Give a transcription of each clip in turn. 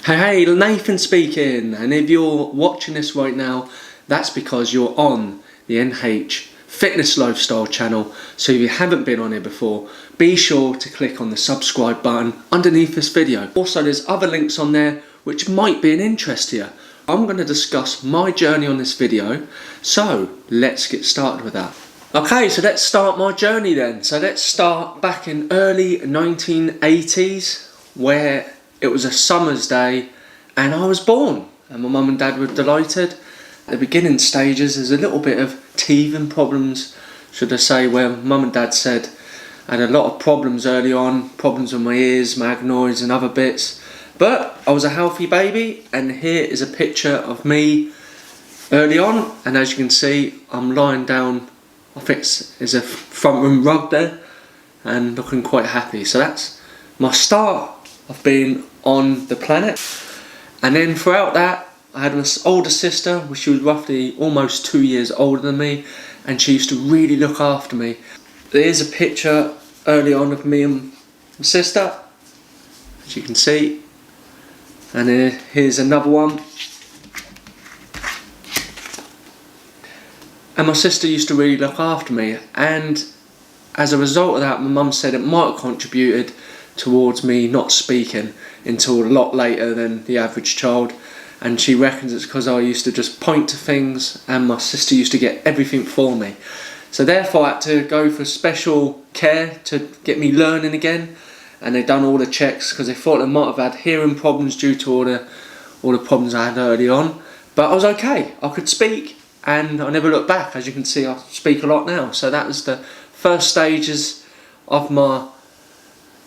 Hey, Nathan speaking, and if you're watching this right now, that's because you're on the NH Fitness Lifestyle channel. So if you haven't been on here before, be sure to click on the subscribe button underneath this video. Also, there's other links on there which might be an interest to you. I'm going to discuss my journey on this video, so let's get started with that. Okay, so let's start my journey then. So let's start back in early 1980s, where it was a summer's day and I was born, and my mum and dad were delighted. At the beginning stages, there's a little bit of teething problems, should I say, where mum and dad said I had a lot of problems early on, problems with my ears, my adenoids and other bits. But I was a healthy baby, and here is a picture of me early on, and as you can see, I'm lying down, I think it's a front room rug there, and looking quite happy. So that's my start of being on the planet. And then throughout that, I had an older sister, which she was roughly almost 2 years older than me, and she used to really look after me. There's a picture early on of me and my sister, as you can see, and here's another one. And my sister used to really look after me, and as a result of that, my mum said it might have contributed towards me not speaking until a lot later than the average child, and she reckons it's because I used to just point to things and my sister used to get everything for me. So therefore I had to go for special care to get me learning again, and they done all the checks because they thought I might have had hearing problems due to all the problems I had early on, but I was okay. I could speak and I never looked back. As you can see, I speak a lot now. So that was the first stages of my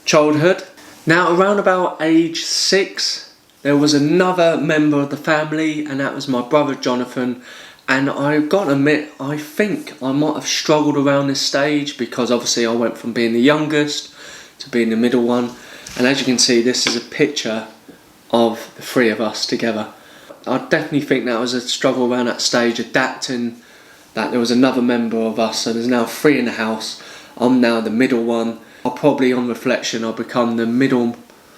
childhood. Now around about age 6, there was another member of the family, and that was my brother Jonathan, and I've got to admit, I think I might have struggled around this stage because obviously I went from being the youngest to being the middle one, and as you can see, this is a picture of the three of us together. I definitely think that was a struggle around that stage, adapting that there was another member of us, so there's now 3 in the house. I'm now the middle one. I'll probably, on reflection, I'll become the middle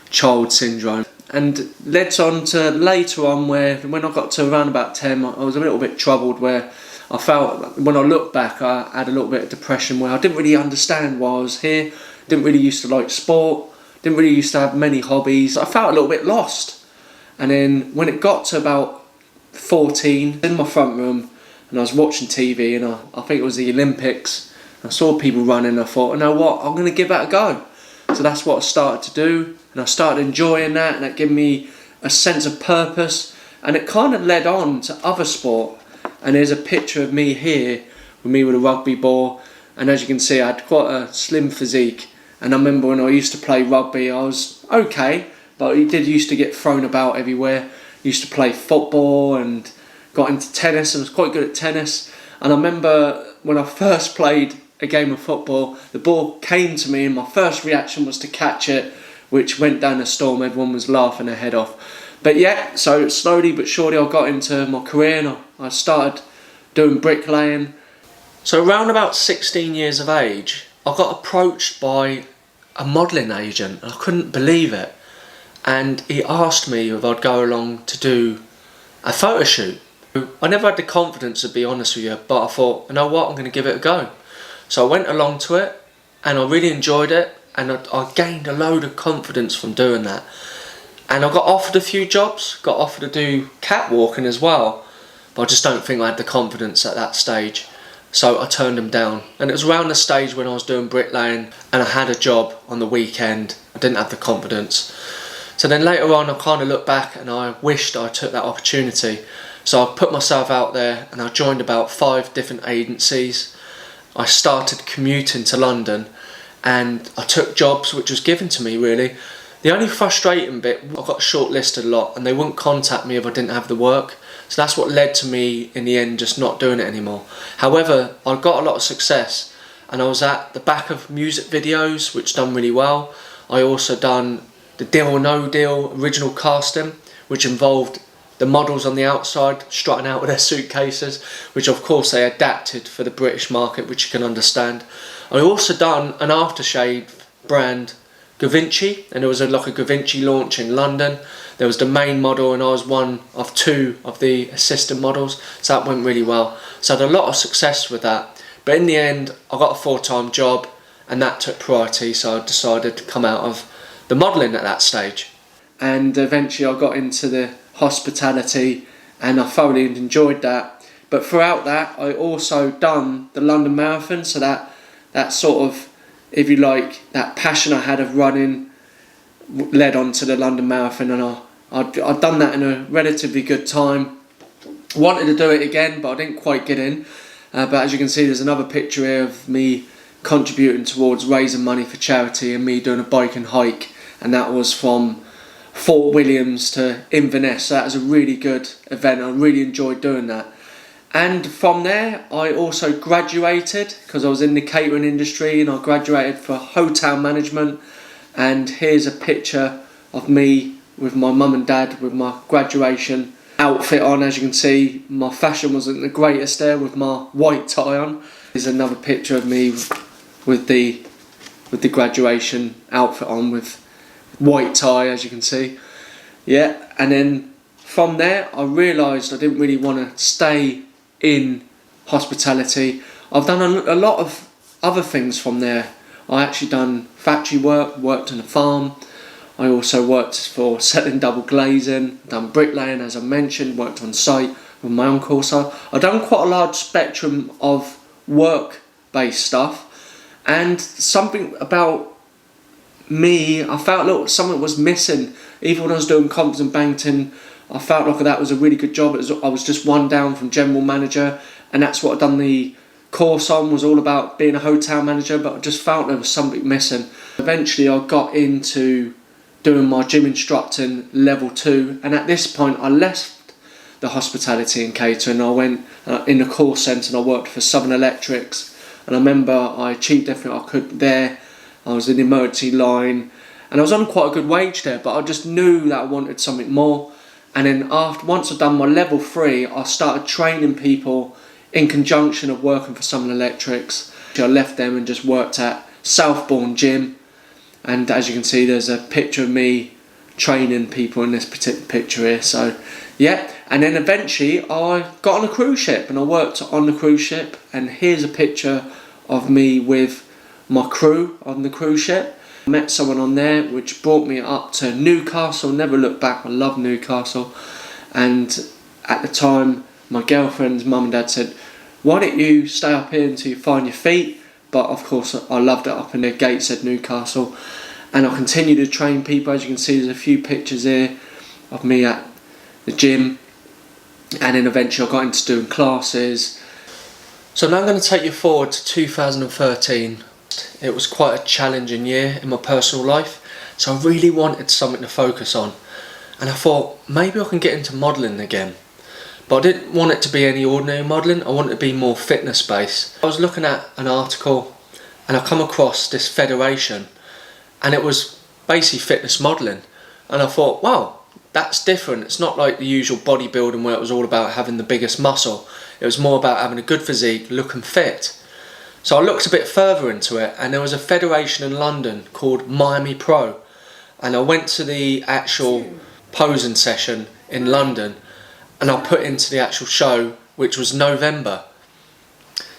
child syndrome. And led on to later on, where when I got to around about 10, I was a little bit troubled, where I felt, when I look back, I had a little bit of depression where I didn't really understand why I was here, didn't really used to like sport, didn't really used to have many hobbies. I felt a little bit lost. And then when it got to about 14, in my front room, and I was watching TV, and I think it was the Olympics, I saw people running, and I thought, you know what, I'm going to give that a go. So that's what I started to do, and I started enjoying that, and that gave me a sense of purpose, and it kind of led on to other sport. And there's a picture of me here, with me with a rugby ball, and as you can see, I had quite a slim physique, and I remember when I used to play rugby, I was okay, but I did used to get thrown about everywhere. I used to play football and got into tennis, and was quite good at tennis. And I remember when I first played a game of football, the ball came to me and my first reaction was to catch it, which went down a storm. Everyone was laughing their head off. But yeah, so slowly but surely I got into my career, and I started doing bricklaying. So around about 16 years of age, I got approached by a modelling agent. I couldn't believe it, and he asked me if I'd go along to do a photo shoot. I never had the confidence, to be honest with you, but I thought, you know what, I'm going to give it a go. So I went along to it, and I really enjoyed it, and I gained a load of confidence from doing that. And I got offered a few jobs, got offered to do catwalking as well, but I just don't think I had the confidence at that stage. So I turned them down. And it was around the stage when I was doing bricklaying, and I had a job on the weekend. I didn't have the confidence. So then later on, I kind of looked back and I wished I took that opportunity. So I put myself out there, and I joined about 5 different agencies. I started commuting to London, and I took jobs which was given to me, really. The only frustrating bit, I got shortlisted a lot, and they wouldn't contact me if I didn't have the work. So that's what led to me in the end just not doing it anymore. However, I got a lot of success, and I was at the back of music videos, which done really well. I also done the Deal or No Deal original casting, which involved the models on the outside strutting out with their suitcases, which of course they adapted for the British market, which you can understand. I also done an aftershave brand Gavinci, and there was like a Gavinci launch in London. There was the main model, and I was one of 2 of the assistant models, so that went really well. So I had a lot of success with that, but in the end I got a full-time job, and that took priority, so I decided to come out of the modelling at that stage. And eventually I got into the hospitality, and I thoroughly enjoyed that. But throughout that, I also done the London Marathon, so that sort of, if you like, that passion I had of running led on to the London Marathon, and I'd done that in a relatively good time. Wanted to do it again, but I didn't quite get in. But as you can see, there's another picture here of me contributing towards raising money for charity and me doing a bike and hike, and that was from Fort Williams to Inverness. So that was a really good event. I really enjoyed doing that. And from there I also graduated, because I was in the catering industry, and I graduated for hotel management. And here's a picture of me with my mum and dad with my graduation outfit on. As you can see, my fashion wasn't the greatest there with my white tie on. Here's another picture of me with the graduation outfit on with white tie, as you can see. Yeah, and then from there I realised I didn't really want to stay in hospitality. I've done a lot of other things from there. I actually done factory work, worked on a farm. I also worked for selling double glazing, done bricklaying, as I mentioned, worked on site with my uncle. So I've done quite a large spectrum of work-based stuff. And something about me, I felt something was missing. Even when I was doing comps and Bankton, I felt like that was a really good job. I was just one down from general manager, and that's what I'd done the course on, was all about being a hotel manager, but I just felt there was something missing. Eventually I got into doing my gym instructing level 2, and at this point I left the hospitality and catering. I went in the call centre and I worked for Southern Electrics, and I remember I achieved everything I could there. I was in the emergency line, and I was on quite a good wage there, but I just knew that I wanted something more. And then once I'd done my level 3, I started training people in conjunction of working for Southern Electrics. I left them and just worked at Southbourne Gym, and as you can see there's a picture of me training people in this particular picture here. So yeah, and then eventually I got on a cruise ship and I worked on the cruise ship, and here's a picture of me with my crew on the cruise ship. I met someone on there which brought me up to Newcastle. Never looked back, I love Newcastle. And at the time my girlfriend's mum and dad said, why don't you stay up here until you find your feet? But of course I loved it up in the gates at Newcastle, and I continued to train people. As you can see there's a few pictures here of me at the gym, and then eventually I got into doing classes. So now I'm going to take you forward to 2013. It was quite a challenging year in my personal life, so I really wanted something to focus on, and I thought maybe I can get into modelling again. But I didn't want it to be any ordinary modelling, I wanted it to be more fitness based. I was looking at an article and I come across this federation, and it was basically fitness modelling, and I thought, wow, that's different. It's not like the usual bodybuilding where it was all about having the biggest muscle. It was more about having a good physique, looking fit. So I looked a bit further into it, and there was a federation in London called Miami Pro, and I went to the actual posing session in London, and I put into the actual show, which was November.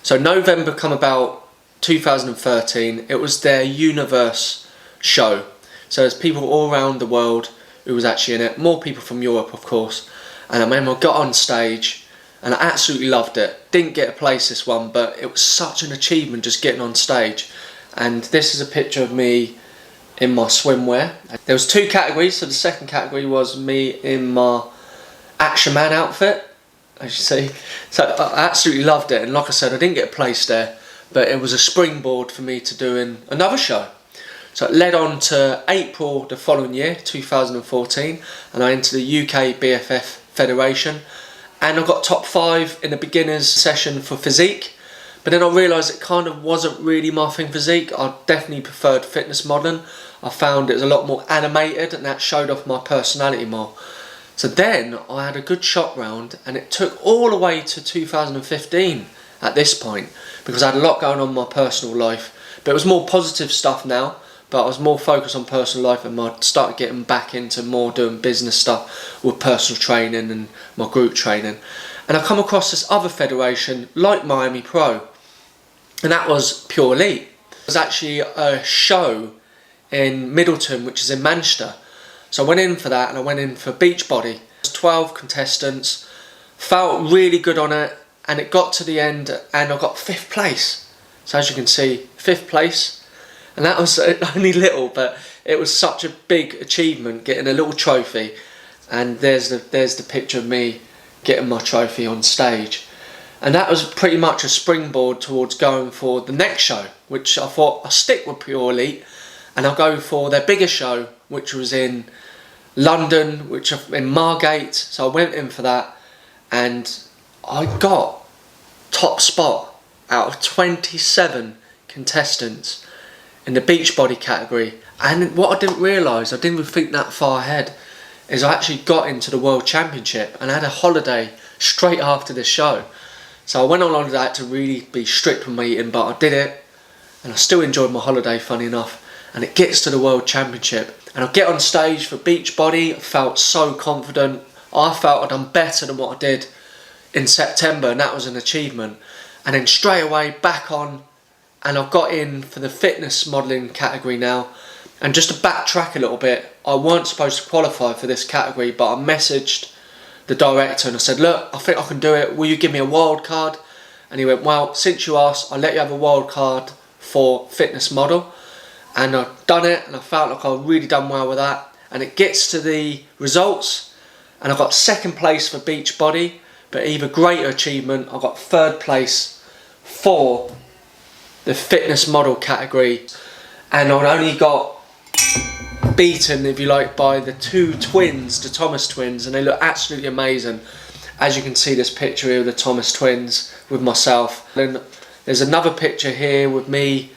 So November come about 2013, it was their Universe show. So there's people all around the world who was actually in it, more people from Europe of course. And I remember I got on stage and I absolutely loved it. Didn't get a place this one, but it was such an achievement just getting on stage. And this is a picture of me in my swimwear. There was 2 categories, so the second category was me in my Action Man outfit, as you see. So I absolutely loved it, and like I said, I didn't get a place there, but it was a springboard for me to doing another show. So it led on to April the following year, 2014, and I entered the UK BFF Federation, and I got top 5 in a beginner's session for physique. But then I realised it kind of wasn't really my thing, physique. I definitely preferred fitness modelling. I found it was a lot more animated, and that showed off my personality more. So then I had a good shot round, and it took all the way to 2015 at this point, because I had a lot going on in my personal life, but it was more positive stuff now. but I was more focused on personal life, and I started getting back into more doing business stuff with personal training and my group training. And I come across this other federation like Miami Pro, and that was Pure Elite. It was actually a show in Middleton, which is in Manchester. So I went in for that, and I went in for Beachbody. 12 contestants, felt really good on it, and it got to the end and I got 5th place. So as you can see, 5th place, and that was only little, but it was such a big achievement getting a little trophy. And there's the picture of me getting my trophy on stage, and that was pretty much a springboard towards going for the next show, which I thought I'll stick with Pure Elite and I'll go for their biggest show, which was in London, which in Margate. So I went in for that, and I got top spot out of 27 contestants in the Beachbody category. And what I didn't realise, I didn't even think that far ahead, is I actually got into the World Championship, and I had a holiday straight after the show. So I went on holiday to really be strict with my eating, but I did it, and I still enjoyed my holiday, funny enough. And it gets to the World Championship, and I get on stage for Beachbody. I felt so confident. I felt I'd done better than what I did in September, and that was an achievement. And then straight away back on, and I got in for the fitness modelling category now. And just to backtrack a little bit, I weren't supposed to qualify for this category, but I messaged the director and I said, look, I think I can do it, will you give me a wild card? And he went, well, since you asked, I'll let you have a wild card for fitness model. And I've done it, and I felt like I've really done well with that. And it gets to the results, and I got 2nd place for Beachbody, but even greater achievement, I got 3rd place for the fitness model category. And I only got beaten, if you like, by the 2 twins, the Thomas twins, and they look absolutely amazing. As you can see, this picture here of the Thomas twins with myself. And there's another picture here with me,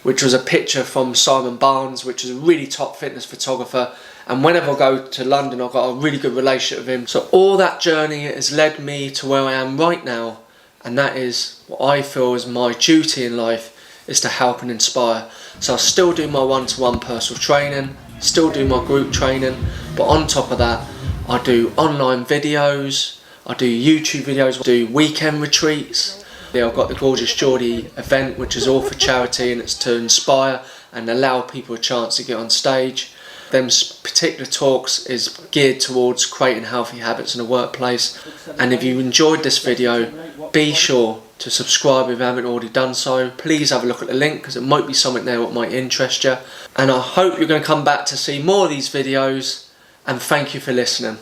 which was a picture from Simon Barnes, which is a really top fitness photographer. And whenever I go to London, I've got a really good relationship with him. So all that journey has led me to where I am right now. And that is what I feel is my duty in life, is to help and inspire. So I still do my one-to-one personal training, still do my group training, but on top of that, I do online videos, I do YouTube videos, I do weekend retreats. I've got the Gorgeous Geordie event, which is all for charity, and it's to inspire and allow people a chance to get on stage. Them particular talks is geared towards creating healthy habits in the workplace. And if you enjoyed this video, be sure to subscribe if you haven't already done so. Please have a look at the link, because it might be something there that might interest you. And I hope you're going to come back to see more of these videos, and thank you for listening.